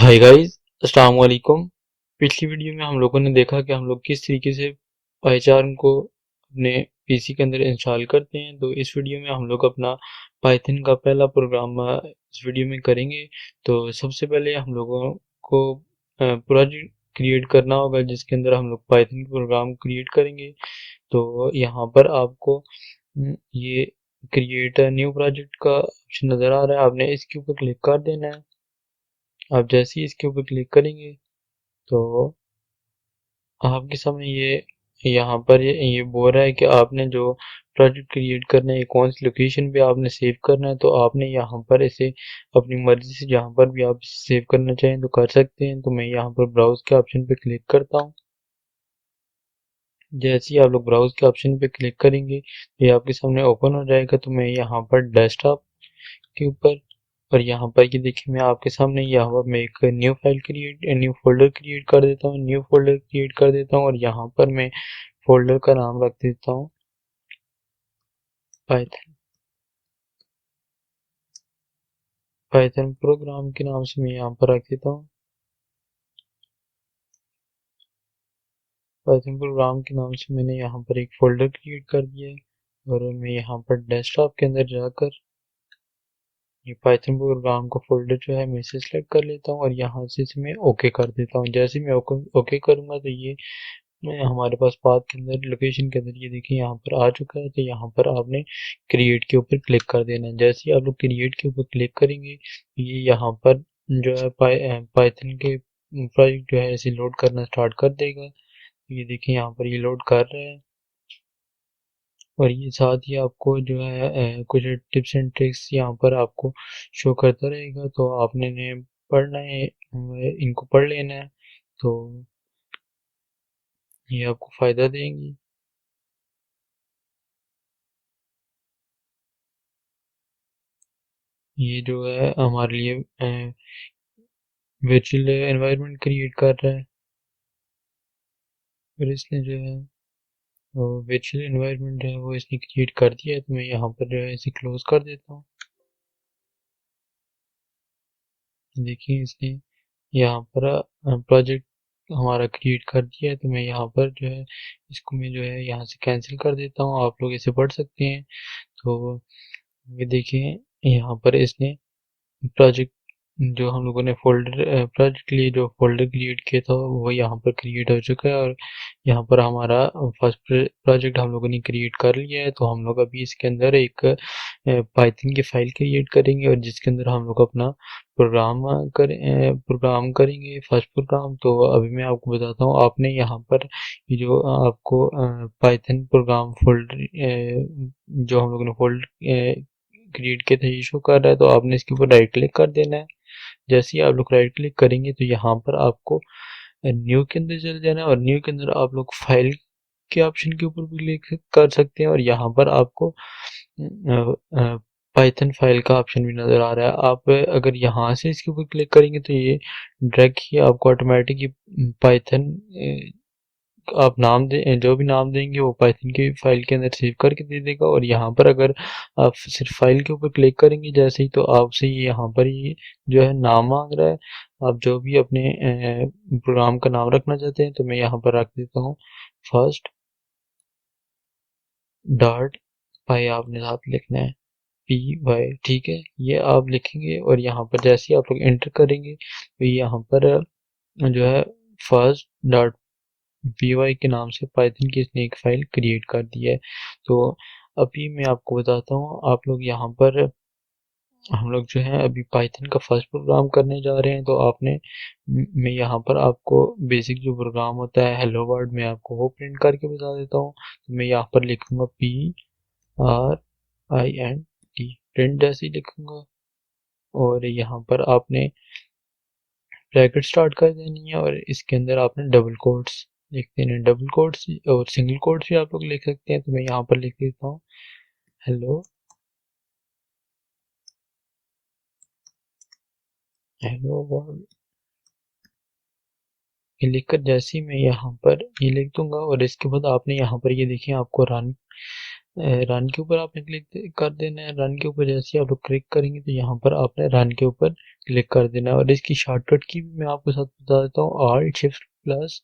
Hi guys, अस्सलाम वालेकुम। पिछली वीडियो में हम लोगों ने देखा कि हम लोग किस तरीके से पाईचार्म को अपने पीसी के अंदर इंस्टॉल करते हैं। तो इस वीडियो में हम लोग अपना पाइथन का पहला प्रोग्राम इस वीडियो में करेंगे। तो सबसे पहले हम लोगों को प्रोजेक्ट क्रिएट करना होगा जिसके अंदर हम लोग पाइथन प्रोग्राम क्रिएट करेंगे। तो यहाँ पर आपको ये क्रिएट न्यू प्रोजेक्ट का ऑप्शन नज़र आ रहा है, आपने इसके ऊपर क्लिक कर देना है। आप जैसे ही इसके ऊपर क्लिक करेंगे तो आपके सामने ये यहाँ पर ये बोल रहा है कि आपने जो प्रोजेक्ट क्रिएट करना है कौन सी लोकेशन पे आपने सेव करना है। तो आपने यहाँ पर इसे अपनी मर्जी से जहाँ पर भी आप सेव करना चाहें तो कर सकते हैं। तो मैं यहाँ पर ब्राउज के ऑप्शन पे क्लिक करता हूँ। जैसे ही आप लोग ब्राउज के ऑप्शन पे क्लिक करेंगे तो ये आपके सामने ओपन हो जाएगा। तो मैं यहाँ पर डेस्कटॉप के ऊपर और यहाँ पर ये देखिए मैं आपके सामने यहाँ पर मैं एक न्यू फोल्डर क्रिएट कर देता हूँ और यहाँ पर मैं फोल्डर का नाम रख देता हूँ पाइथन। पाइथन प्रोग्राम के नाम से मैं यहाँ पर रख देता हूँ। पाइथन प्रोग्राम के नाम से मैंने यहाँ पर एक फोल्डर क्रिएट कर दिया है और मैं यहाँ पर डेस्कटॉप के अंदर जाकर ये पाइथन प्रोग्राम का फोल्डर जो है मैं इसे सेलेक्ट कर लेता हूँ और यहाँ से इसे मैं ओके कर देता हूँ। जैसे ही मैं ओके करूँगा तो ये हमारे पास पाथ के अंदर लोकेशन के अंदर ये देखिए यहाँ पर आ चुका है। तो यहाँ पर आपने क्रिएट के ऊपर क्लिक कर देना है। जैसे ही आप लोग क्रिएट के ऊपर क्लिक करेंगे ये यहाँ पर जो है पाइथन के प्रोजेक्ट जो है इसे लोड करना स्टार्ट कर देगा। ये देखिए यहाँ पर ये लोड कर रहा है और ये साथ ही आपको जो है कुछ टिप्स एंड ट्रिक्स यहाँ पर आपको शो करता रहेगा। तो आपने ने पढ़ना है, इनको पढ़ लेना है तो ये आपको फ़ायदा देंगी। ये जो है हमारे लिए वर्चुअल एनवायरनमेंट क्रिएट कर रहा है और इसने जो है वर्चुअल एनवायरनमेंट है वो इसने क्रिएट कर दिया है। तो मैं यहाँ पर जो है इसे क्लोज कर देता हूँ। देखिए इसने यहाँ पर प्रोजेक्ट हमारा क्रिएट कर दिया है। तो मैं यहाँ पर जो है इसको मैं जो है यहाँ से कैंसिल कर देता हूँ। आप लोग इसे पढ़ सकते हैं। तो ये देखिए यहाँ पर इसने प्रोजेक्ट जो हम लोगों ने प्रोजेक्ट के लिए जो फोल्डर क्रिएट किया था वो यहाँ पर क्रिएट हो चुका है और यहाँ पर हमारा फर्स्ट प्रोजेक्ट हम लोगों ने क्रिएट कर लिया है। तो हम लोग अभी इसके अंदर एक पाइथन की फाइल क्रिएट करेंगे और जिसके अंदर हम लोग अपना प्रोग्राम करेंगे फर्स्ट प्रोग्राम। तो अभी मैं आपको बताता हूँ आपने यहाँ पर ये जो आपको पाइथन प्रोग्राम फोल्डर जो हम लोगों ने फोल्डर क्रिएट किया था ये शो कर रहा है। तो आपने इसके ऊपर राइट क्लिक कर देना है। जैसे ही आप लोग राइट क्लिक करेंगे तो यहाँ पर आपको न्यू के अंदर चले जाना है और न्यू के अंदर आप लोग फाइल के ऑप्शन के ऊपर भी क्लिक कर सकते हैं और यहाँ पर आपको पाइथन फाइल का ऑप्शन भी नज़र आ रहा है। आप अगर यहाँ से इसके ऊपर क्लिक करेंगे तो ये ड्रैग ही आपको ऑटोमेटिक पाइथन आप नाम दे जो भी नाम देंगे वो पाइथन की फाइल के अंदर सेव करके दे देगा। और यहाँ पर अगर आप सिर्फ फाइल के ऊपर क्लिक करेंगे जैसे ही तो आपसे ये यहाँ पर ये जो है नाम मांग रहा है। आप जो भी अपने प्रोग्राम का नाम रखना चाहते हैं तो मैं यहाँ पर रख देता हूँ फर्स्ट डॉट पाई। आपने साथ लिखना है PY, ठीक है। ये आप लिखेंगे और यहाँ पर जैसे ही आप लोग एंटर करेंगे तो यहाँ पर जो है फर्स्ट डॉट py के नाम से पाइथन की इसने एक फाइल क्रिएट कर दी है। तो अभी मैं आपको बताता हूँ आप लोग यहाँ पर हम लोग जो है अभी पाइथन का फर्स्ट प्रोग्राम करने जा रहे हैं। तो आपने मैं यहाँ पर आपको बेसिक जो प्रोग्राम होता है हेलो वर्ल्ड में आपको वो प्रिंट करके बता देता हूँ। तो मैं यहाँ पर लिखूंगा PRINT प्रिंट जैसे ही लिखूंगा और यहाँ पर आपने ब्रैकेट स्टार्ट कर देनी है और इसके अंदर आपने डबल कोट्स लिख देने। डबल कोट्स और सिंगल कोट्स भी आप लोग लिख सकते हैं। तो मैं यहाँ पर लिख देता हूँ हेलो हेलो वर्ल्ड। ये लिखकर जैसे ही मैं यहाँ पर ये लिख दूंगा और इसके बाद आपने यहाँ पर ये देखिए आपको रन रन के ऊपर आपने क्लिक कर देना है। रन के ऊपर जैसे ही आप लोग क्लिक करेंगे तो यहाँ पर आपने रन के ऊपर क्लिक कर देना है। और इसकी शॉर्टकट की भी मैं आपको साथ बता देता हूँ, ऑल्ट शिफ्ट प्लस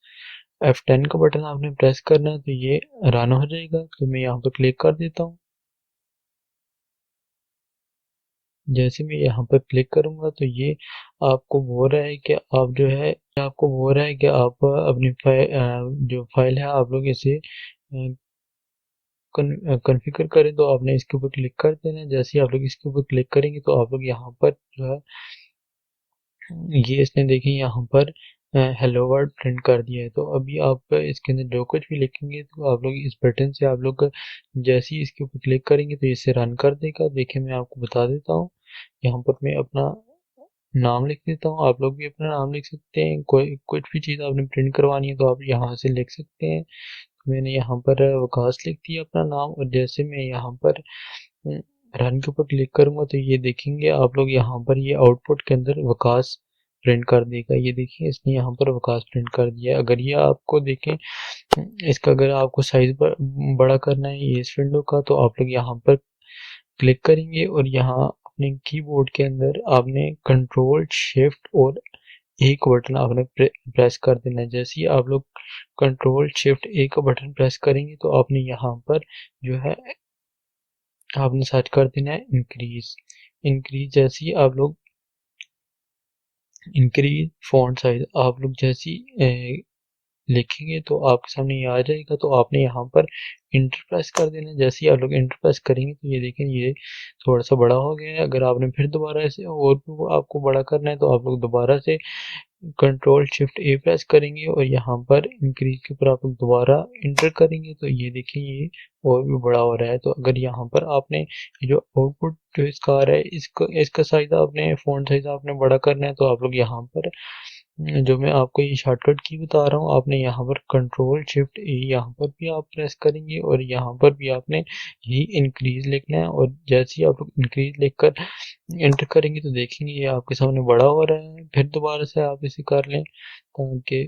F10 का बटन आपने प्रेस करना है तो ये रन हो जाएगा। तो मैं यहाँ पर क्लिक कर देता हूँ। जैसे मैं यहाँ पर क्लिक करूंगा तो ये आपको बोल रहा है कि आप जो है, आपको बोल रहा है कि आप अपनी जो फाइल है आप लोग इसे कॉन्फ़िगर करें। तो आपने इसके ऊपर क्लिक कर देना है। जैसे ही आप लोग इसके ऊपर क्लिक करेंगे तो आप लोग यहाँ पर जो है, ये इसने देखिए यहाँ पर हेलो वर्ल्ड प्रिंट कर दिया है। तो अभी आप इसके अंदर जो कुछ भी लिखेंगे तो आप लोग इस बटन से आप लोग जैसे ही इसके ऊपर क्लिक करेंगे तो इसे रन कर देगा। देखिए मैं आपको बता देता हूँ, यहाँ पर मैं अपना नाम लिख देता हूँ। आप लोग भी अपना नाम लिख सकते हैं। कोई कुछ भी चीज़ आपने प्रिंट करवानी है तो आप यहाँ से लिख सकते हैं। तो मैंने यहाँ पर वकास लिख दिया अपना नाम। और जैसे मैं यहाँ पर रन के ऊपर क्लिक करूंगा तो ये देखेंगे आप लोग यहाँ पर ये आउटपुट के अंदर वकास प्रिंट कर देगा। ये देखिए इसने यहाँ पर वकास प्रिंट कर दिया है। अगर ये आपको देखें, इसका अगर आपको साइज बड़ा करना है ये इस विंडो का, तो आप लोग यहाँ पर क्लिक करेंगे और यहाँ अपने कीबोर्ड के अंदर आपने कंट्रोल शिफ्ट और एक बटन आपने प्रेस कर देना है। जैसे ही आप लोग कंट्रोल शिफ्ट एक का बटन प्रेस करेंगे तो आपने यहाँ पर जो है आपने सर्च कर देना है इंक्रीज। इंक्रीज जैसे ही आप लोग इंक्रीज फॉन्ट साइज आप लोग जैसी लिखेंगे तो आपके सामने ये आ जाएगा। तो आपने यहाँ पर इंटर प्रेस कर देना है। जैसे ही आप लोग इंटर प्रेस करेंगे तो ये देखें ये थोड़ा सा बड़ा हो गया है। अगर आपने फिर दोबारा इसे और भी आपको बड़ा करना है तो आप लोग दोबारा से कंट्रोल शिफ्ट ए प्रेस करेंगे और यहाँ पर इंक्रीज के ऊपर आप लोग दोबारा इंटर करेंगे तो ये देखिए ये और भी बड़ा हो रहा है। तो अगर यहाँ पर आपने जो आउटपुट जो इसका आ रहा है इसका साइज आपने फ़ॉन्ट साइज आपने बड़ा करना है तो आप लोग यहाँ पर जो मैं आपको ये शॉर्टकट की बता रहा हूँ, आपने यहाँ पर कंट्रोल शिफ्ट ए यहाँ पर भी आप प्रेस करेंगे और यहाँ पर भी आपने यही इंक्रीज लिखना है। और जैसे ही आप लोग इंक्रीज लिखकर एंटर करेंगे तो देखेंगे ये आपके सामने बड़ा हो रहा है। फिर दोबारा से आप इसे कर लें ताकि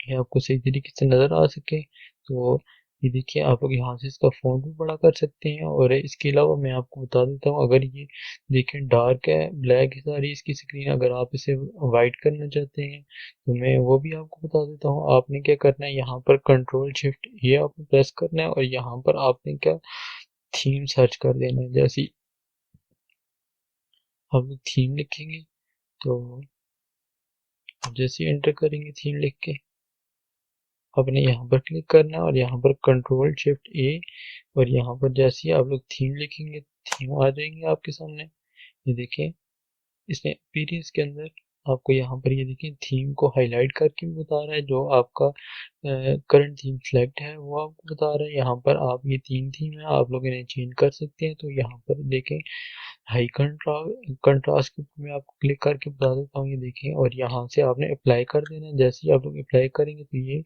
ये आपको सही तरीके से नज़र आ सके। तो ये देखिए आप लोग यहाँ से इसका फ़ॉन्ट भी बड़ा कर सकते हैं। और इसके अलावा मैं आपको बता देता हूँ, अगर ये देखें डार्क है, ब्लैक है सारी इसकी स्क्रीन, अगर आप इसे वाइट करना चाहते हैं तो मैं वो भी आपको बता देता हूँ। आपने क्या करना है, यहाँ पर कंट्रोल शिफ्ट ये आपको प्रेस करना है और यहाँ पर आपने क्या थीम सर्च कर देना है। जैसे आप लोग थीम लिखेंगे तो जैसे एंटर करेंगे थीम लिख के आपने यहाँ पर क्लिक करना है और यहाँ पर कंट्रोल शिफ्ट ए और यहाँ पर जैसे ही आप लोग थीम लिखेंगे थीम आ जाएंगे आपके सामने। ये देखें इसमें अपीयरेंस के अंदर आपको यहाँ पर ये देखिए थीम को हाईलाइट करके भी बता रहा है। जो आपका करंट थीम सेलेक्ट है वो आपको बता रहा है। यहाँ पर आप ये 3 थीम है आप लोग इन्हें चेंज कर सकते हैं। तो यहाँ पर देखें हाई कंट्रास्ट के ऊपर मैं आपको क्लिक करके बता देता हूँ। ये देखें और यहाँ से आपने अप्लाई कर देना है। जैसे ही आप लोग अप्लाई करेंगे तो ये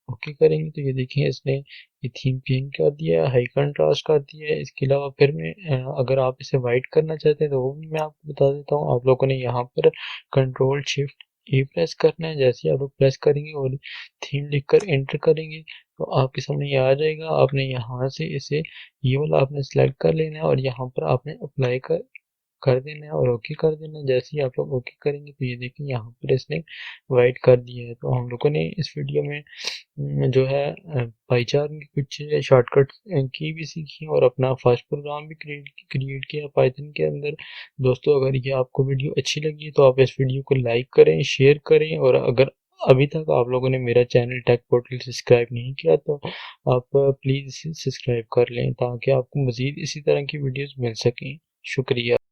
ओके करेंगे तो ये देखिए इसने ये थीम पिंक कर दिया है, हाई कंट्रास्ट कर दिया है। इसके अलावा फिर मैं अगर आप इसे वाइट करना चाहते हैं तो वो भी मैं आपको बता देता हूँ। आप लोगों ने यहाँ पर कंट्रोल शिफ्ट ए प्रेस करना है। जैसे ही आप लोग प्रेस करेंगे और थीम लिखकर एंटर करेंगे तो आपके सामने ये आ जाएगा। आपने यहाँ से इसे ये वाला आपने सेलेक्ट कर लेना है और यहाँ पर आपने अप्लाई कर देना है और ओके कर देना है। जैसे ही आप लोग ओके करेंगे तो ये देखिए यहाँ पर इसने वाइट कर दिया है। तो हम लोगों ने इस वीडियो में जो है पाईचार्ट की कुछ शॉर्टकट की भी सीखी और अपना फर्स्ट प्रोग्राम भी क्रिएट किया पाइथन के अंदर। दोस्तों अगर ये आपको वीडियो अच्छी लगी तो आप इस वीडियो को लाइक करें, शेयर करें और अगर अभी तक आप लोगों ने मेरा चैनल टेक पोर्टल सब्सक्राइब नहीं किया तो आप प्लीज़ इसे सब्सक्राइब कर लें ताकि आपको मज़ीद इसी तरह की वीडियोस मिल सकें। शुक्रिया।